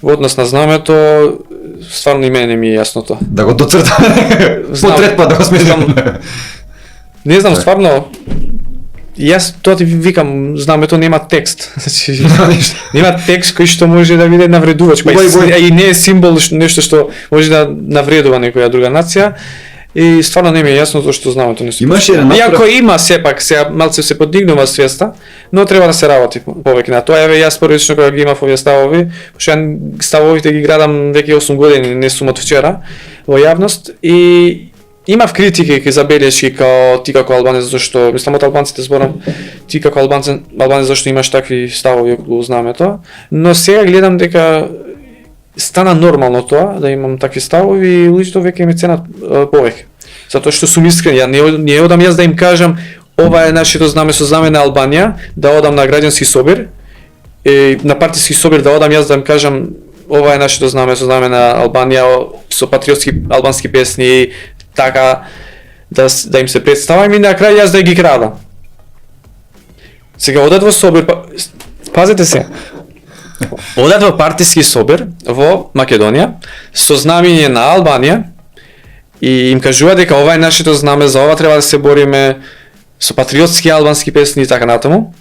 Во однос на знамето, стварно и мене не ми е јасно тоа. Да го доцртаме. Потрет па да го сметам. Не знам, стварно, јас тоа ти викам, знамето нема текст. Значи, нема текст кој што може да биде навредувач, па и не е символ нешто што може да навредува некоја друга нација. И стварно не ми е јасно тоа што знамето не се. Имаше една Иако има сепак, сега малце се подигнува свеста, но треба да се работи повеќе на тоа. Еве јас порично кога ги имав овие ставови, пошто ја ставовите ги градам веќе 8 години, не сум од вчера во јавност и имав критики и забелешки као ти како албанец зашто, мислам од албанците зборам, ти како албанец зашто имаш такви ставови околу знамето, но сега гледам дека стана нормално тоа да имам такви ставови и луѓето веќе ми ценат повеќе. Затоа што сум искрен, ја не одам јас да им кажам ова е нашето знаме со знаме на Албанија, да одам на граѓански собир и на партиски собир да одам јас да им кажам ова е нашето знаме со знаме на Албанија со патриотски албански песни, така да им се представам и на крај јас да ги крадам. Сега одат во собир, пазете се. Одат во партиски собир во Македонија со знамење на Албанија и им кажува дека ова е нашето знаме, за ова треба да се бориме со патриотски албански песни и така натаму.